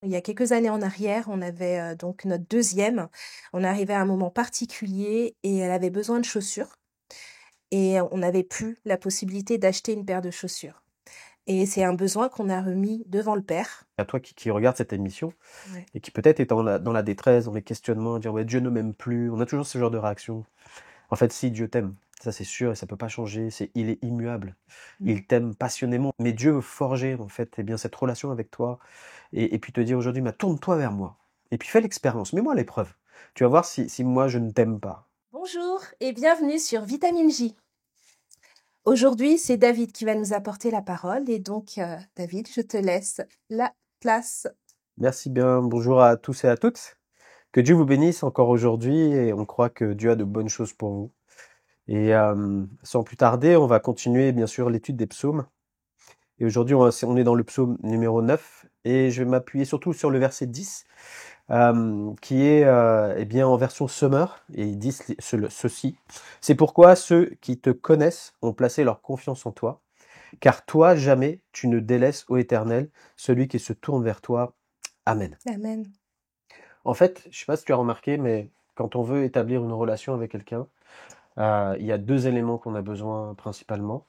Il y a quelques années en arrière, on avait, donc notre deuxième. On arrivait à un moment particulier et elle avait besoin de chaussures et on n'avait plus la possibilité d'acheter une paire de chaussures et c'est un besoin qu'on a remis devant le Père. À toi qui regarde cette émission Ouais. et qui peut-être est dans la détresse, dans les questionnements, dire ouais, Dieu ne m'aime plus. On a toujours ce genre de réaction. En fait, si Dieu t'aime, ça c'est sûr et ça peut pas changer. Il est immuable. Mmh. Il t'aime passionnément. Mais Dieu veut forger en fait, bien cette relation avec toi et puis te dire aujourd'hui, bah, tourne-toi vers moi. Et puis fais l'expérience. Mets-moi à l'épreuve. Tu vas voir si moi je ne t'aime pas. Bonjour et bienvenue sur Vitamine J. Aujourd'hui, c'est David qui va nous apporter la parole et donc, David, je te laisse la place. Merci bien. Bonjour à tous et à toutes. Que Dieu vous bénisse encore aujourd'hui et on croit que Dieu a de bonnes choses pour vous. Et sans plus tarder, on va continuer bien sûr l'étude des psaumes. Et aujourd'hui, on est dans le psaume numéro 9 et je vais m'appuyer surtout sur le verset 10 qui est eh bien en version Summer et il dit ceci. C'est pourquoi ceux qui te connaissent ont placé leur confiance en toi, car toi jamais tu ne délaisses, ô Éternel, celui qui se tourne vers toi. Amen. Amen. En fait, je sais pas si tu as remarqué, mais quand on veut établir une relation avec quelqu'un, il y a deux éléments qu'on a besoin principalement.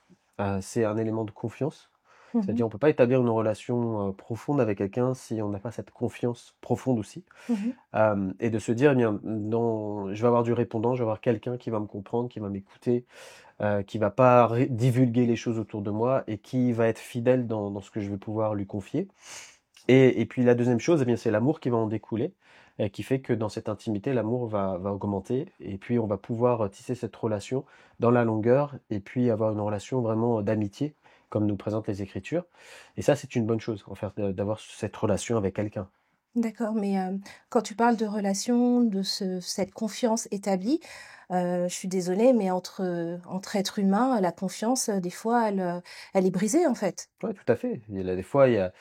C'est un élément de confiance. Mmh. C'est-à-dire, on peut pas établir une relation profonde avec quelqu'un si on n'a pas cette confiance profonde aussi. Mmh. Et de se dire, eh bien, je vais avoir du répondant, je vais avoir quelqu'un qui va me comprendre, qui va m'écouter, qui va pas divulguer les choses autour de moi et qui va être fidèle dans ce que je vais pouvoir lui confier. Et puis la deuxième chose, eh bien, c'est l'amour qui va en découler, qui fait que dans cette intimité, l'amour va augmenter, et puis on va pouvoir tisser cette relation dans la longueur, et puis avoir une relation vraiment d'amitié, comme nous présentent les Écritures. Et ça, c'est une bonne chose, en fait, d'avoir cette relation avec quelqu'un. D'accord, mais quand tu parles de relation, de cette confiance établie, je suis désolée, mais entre êtres humains, la confiance, des fois, elle est brisée, en fait. Ouais, tout à fait. Des fois, il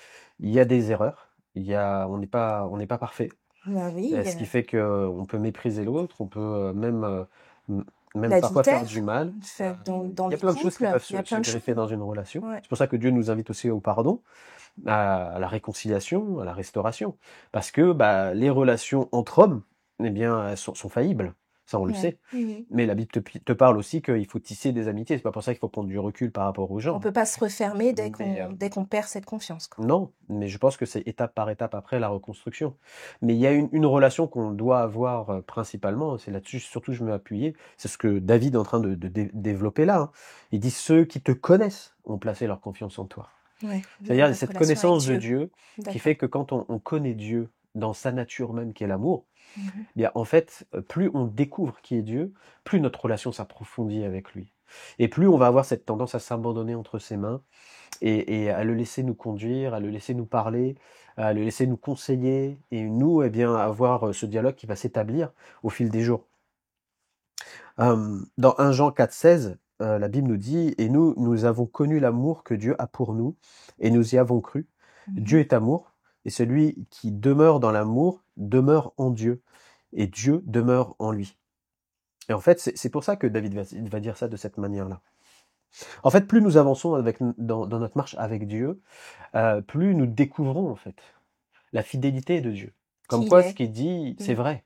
y a des erreurs, on n'est pas parfait. Bah oui, Ce qui fait que on peut mépriser l'autre, on peut même parfois faire du l'adultère, mal. fait dans Il y a les plein de choses qui couples, peuvent il y a se plein de greffer choses. dans une relation. Ouais. C'est pour ça que Dieu nous invite aussi au pardon, à la réconciliation, à la restauration. Parce que bah, les relations entre hommes, eh bien, elles sont faillibles. Ça, on le Ouais. sait. Mmh. Mais la Bible te parle aussi qu'il faut tisser des amitiés. C'est pas pour ça qu'il faut prendre du recul par rapport aux On gens. peut pas se refermer Mais dès qu'on perd cette confiance, quoi. non, mais je pense que c'est étape par étape après la reconstruction. Mais il y a une relation qu'on doit avoir principalement, c'est là-dessus surtout je me appuyer, c'est ce que David est en train de développer là, hein. Il dit ceux qui te connaissent ont placé leur confiance en toi. Ouais, C'est-à-dire notre cette relation avec connaissance de Dieu. Dieu qui D'accord. fait que quand on connaît Dieu dans sa nature même qui est l'amour, Mmh. eh bien en fait, plus on découvre qui est Dieu, plus notre relation s'approfondit avec lui. Et plus on va avoir cette tendance à s'abandonner entre ses mains et à le laisser nous conduire, à le laisser nous parler, à le laisser nous conseiller, et nous, eh bien, avoir ce dialogue qui va s'établir au fil des jours. Dans 1 Jean 4,16, la Bible nous dit, et nous avons connu l'amour que Dieu a pour nous, et nous y avons cru. Dieu Mmh. est amour, et celui qui demeure dans l'amour demeure en Dieu, et Dieu demeure en lui. Et en fait, c'est pour ça que David va dire ça de cette manière-là. En fait, plus nous avançons dans notre marche avec Dieu, plus nous découvrons en fait la fidélité de Dieu. Comme Qui il quoi, ce est. qu'il dit, c'est Mmh. vrai.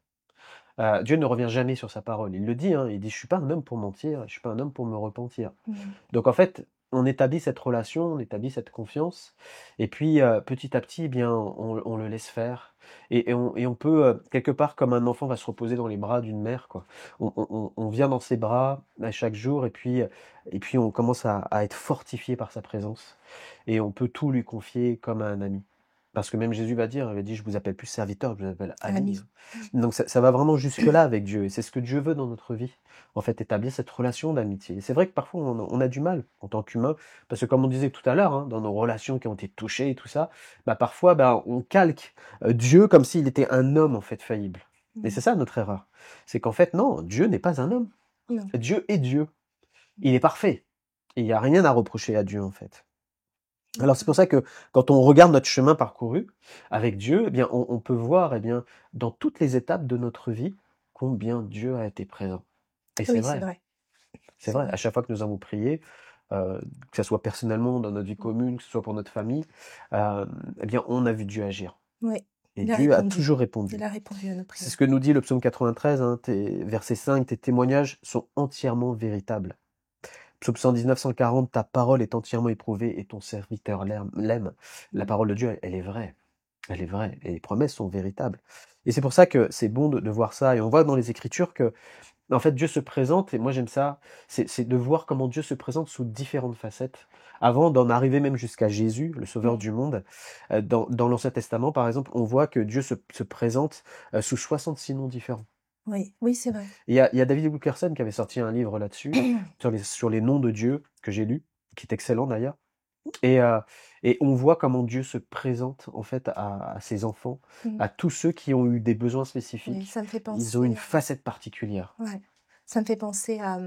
Dieu ne revient jamais sur sa parole. Il le dit, hein, il dit, je suis pas un homme pour mentir, je suis pas un homme pour me repentir. Mmh. Donc en fait, on établit cette relation, on établit cette confiance, et puis petit à petit, eh bien, on le laisse faire, et on peut quelque part comme un enfant va se reposer dans les bras d'une mère, quoi. On vient dans ses bras à chaque jour, et puis on commence à être fortifié par sa présence, et on peut tout lui confier comme à un ami. Parce que même Jésus va dire, il va dire, je vous appelle plus serviteur, je vous appelle ami. Ami. Mmh. Donc ça va vraiment jusque-là avec Dieu, et c'est ce que Dieu veut dans notre vie en fait, établir cette relation d'amitié. Et c'est vrai que parfois, on a du mal en tant qu'humain, parce que comme on disait tout à l'heure, hein, dans nos relations qui ont été touchées et tout ça, bah parfois, bah, on calque Dieu comme s'il était un homme, en fait, faillible. Et Mmh. c'est ça notre erreur. C'est qu'en fait, non, Dieu n'est pas un homme. Non. Dieu est Dieu. Il est parfait. Et il n'y a rien à reprocher à Dieu, en fait. Alors c'est D'accord. pour ça que quand on regarde notre chemin parcouru avec Dieu, eh bien, on peut voir, eh bien, dans toutes les étapes de notre vie, combien Dieu a été présent. Et c'est Oui, c'est vrai. vrai, C'est c'est vrai, à vrai. chaque fois que nous avons prié, que ça soit personnellement dans notre vie Mmh. commune, que ce soit pour notre famille, heu, eh bien, on a vu Dieu agir. Ouais. Et Il a Dieu a répondu. toujours Il répondu. a répondu à nos C'est prières. ce que nous dit le psaume 93, hein, verset 5, tes témoignages sont entièrement véritables. Psaume 119, 140, ta parole est entièrement éprouvée et ton serviteur l'aime. La Mm. parole de Dieu, elle est vraie. Elle est vraie. Et les promesses sont véritables. Et c'est pour ça que c'est bon de voir ça. Et on voit dans les Écritures que, en fait, Dieu se présente, et moi j'aime ça, c'est de voir comment Dieu se présente sous différentes facettes. Avant d'en arriver même jusqu'à Jésus, le Sauveur Mm. du monde, dans l'Ancien Testament, par exemple, on voit que Dieu se présente sous 66 noms différents. Oui, oui, c'est vrai. Il y a David Wilkerson qui avait sorti un livre là-dessus, sur les noms de Dieu, que j'ai lu, qui est excellent d'ailleurs. Et, euh, et on voit comment Dieu se présente en fait à ses enfants, Mm. à tous ceux qui ont eu des besoins Oui, spécifiques. ça me fait Ils ont une penser, facette particulière. ouais, ça me fait penser à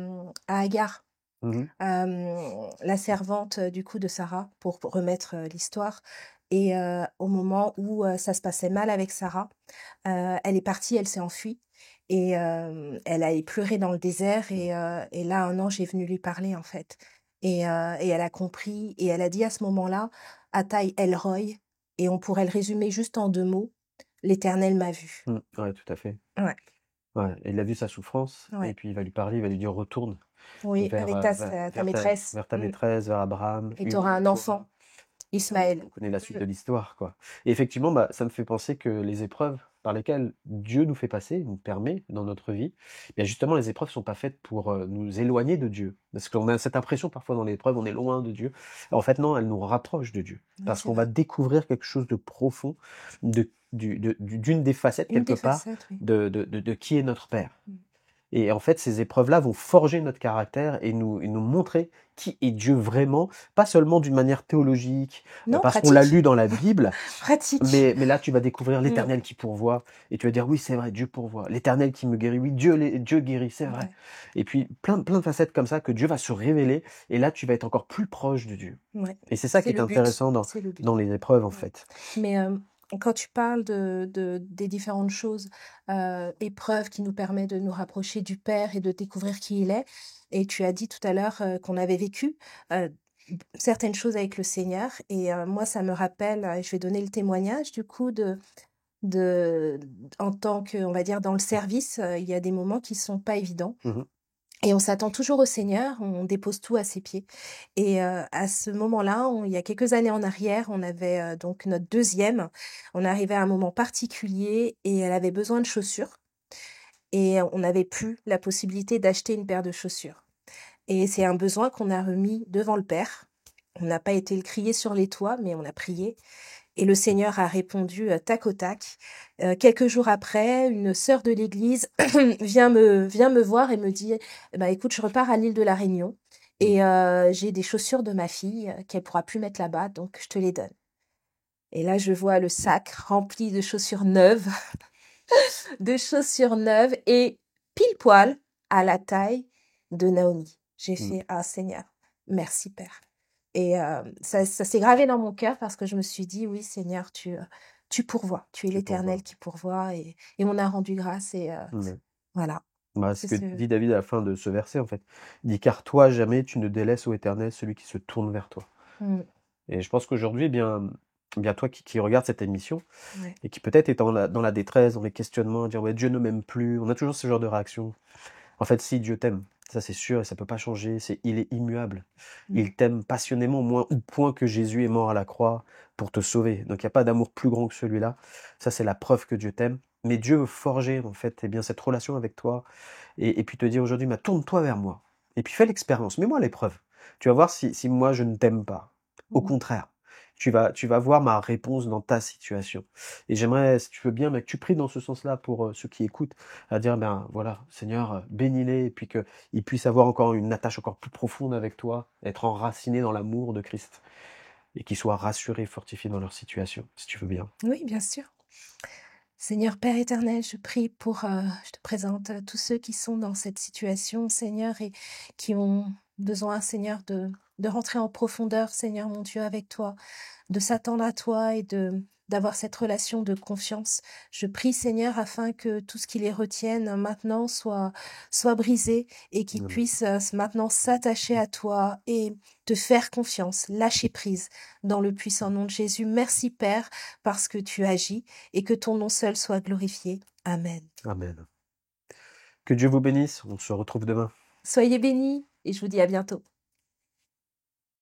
Agar, Mhm. la servante du coup de Sarah, pour remettre l'histoire. Et au moment où ça se passait mal avec Sarah, elle est partie, elle s'est enfuie. Et elle allait pleurer dans le désert. Et là, un ange est venu lui parler, en fait. Et elle a compris. Et elle a dit à ce moment-là, Ataï El Roy. Et on pourrait le résumer juste en 2 mots. L'Éternel m'a vu. Ouais, tout à fait. Ouais, Ouais, et il a vu sa souffrance, et ouais. puis il va lui parler, il va lui dire retourne Oui, vers, avec ta maîtresse. vers ta maîtresse, vers Abraham, Et tu auras un unis-toi. enfant, Et Ismaël. on connaît la suite de l'histoire, quoi. Et effectivement, bah, ça me fait penser que les épreuves par lesquelles Dieu nous fait passer, nous permet dans notre vie, bien justement, les épreuves sont pas faites pour nous éloigner de Dieu. Parce qu'on a cette impression parfois dans l'épreuve, on est loin de Dieu. En fait, non, elles nous rapprochent de Dieu. Oui, Parce c'est qu'on va vrai. découvrir quelque chose de profond, d'une des facettes, Une quelque des part, facettes, oui. de qui est notre Père. Mm. Et en fait, ces épreuves-là vont forger notre caractère et nous montrer qui est Dieu vraiment, pas seulement d'une manière théologique, Non, parce qu'on l'a pratique. lu dans la Bible, Pratique. mais là, tu vas découvrir Mm. l'Éternel qui pourvoit, et tu vas dire, oui, c'est vrai, Dieu pourvoit. L'Éternel qui me guérit, oui, Dieu guérit, c'est vrai. Ouais, Et puis, plein de facettes comme ça que Dieu va se révéler, et là, tu vas être encore plus proche de Dieu. ouais. Et c'est ça qui C'est est le but. intéressant C'est le but. dans les épreuves, en Ouais. fait. Mais quand tu parles des différentes choses, épreuves qui nous permettent de nous rapprocher du Père et de découvrir qui il est, et tu as dit tout à l'heure qu'on avait vécu euh, certaines choses avec le Seigneur, et moi ça me rappelle, et je vais donner le témoignage du coup de en tant que, on va dire, dans le service, il y a des moments qui sont pas évidents. Mhm. Et on s'attend toujours au Seigneur, on dépose tout à ses pieds. Et à ce moment-là, il y a quelques années en arrière, on avait donc notre deuxième. On arrivait à un moment particulier et elle avait besoin de chaussures. Et on n'avait plus la possibilité d'acheter une paire de chaussures. Et c'est un besoin qu'on a remis devant le Père. On n'a pas été le crier sur les toits, mais on a prié. Et le Seigneur a répondu tac au tac. Quelques jours après, une sœur de l'église vient me voir et me dit, bah, écoute, je repars à l'île de la Réunion et j'ai des chaussures de ma fille qu'elle pourra plus mettre là-bas, donc je te les donne. Et là, je vois le sac rempli de chaussures neuves, de chaussures neuves et pile poil à la taille de Naomi. J'ai Mhm. fait, ah Seigneur, merci Père. Et ça s'est gravé dans mon cœur parce que je me suis dit, oui Seigneur, tu pourvois, tu es Tu pourvois. l'Éternel qui pourvoit et on a rendu grâce et Mhm. voilà. Bah, ce C'est que ce... dit David à la fin de ce verset, en fait. Il dit, car toi, jamais tu ne délaisses, ô Éternel, celui qui se tourne vers toi. Mm, Et je pense qu'aujourd'hui, bien toi qui regarde cette émission, ouais. et qui peut-être est dans la détresse, dans les questionnements, à dire, ouais, Dieu ne m'aime plus, on a toujours ce genre de réaction. En fait, si Dieu t'aime, ça c'est sûr, et ça peut pas changer, il est immuable. Mm, Il t'aime passionnément, au moins au point que Jésus est mort à la croix pour te sauver. Donc il n'y a pas d'amour plus grand que celui-là. Ça, c'est la preuve que Dieu t'aime. Mais Dieu veut forger, en fait, eh bien, cette relation avec toi, et puis te dire aujourd'hui, bah, tourne-toi vers moi. Et puis fais l'expérience, mets-moi à l'épreuve. Tu vas voir si moi je ne t'aime pas. Au mm. contraire, tu vas voir ma réponse dans ta situation. Et j'aimerais, si tu veux bien, que tu pries dans ce sens-là pour ceux qui écoutent, à dire, ben voilà, Seigneur, bénis-les, et puis qu'ils puissent avoir encore une attache encore plus profonde avec toi, être enracinés dans l'amour de Christ, et qu'ils soient rassurés, fortifiés dans leur situation, si tu veux bien. Oui, bien sûr. Seigneur Père éternel, je prie pour, je te présente tous ceux qui sont dans cette situation, Seigneur, et qui ont besoin, Seigneur, de rentrer en profondeur, Seigneur mon Dieu, avec toi, de s'attendre à toi et d'avoir cette relation de confiance. Je prie, Seigneur, afin que tout ce qui les retienne maintenant soit brisé et qu'ils Amen. puissent maintenant s'attacher à toi et te faire confiance, lâcher prise dans le puissant nom de Jésus. Merci, Père, parce que tu agis et que ton nom seul soit glorifié. Amen. Amen. Que Dieu vous bénisse. On se retrouve demain. Soyez bénis et je vous dis à bientôt.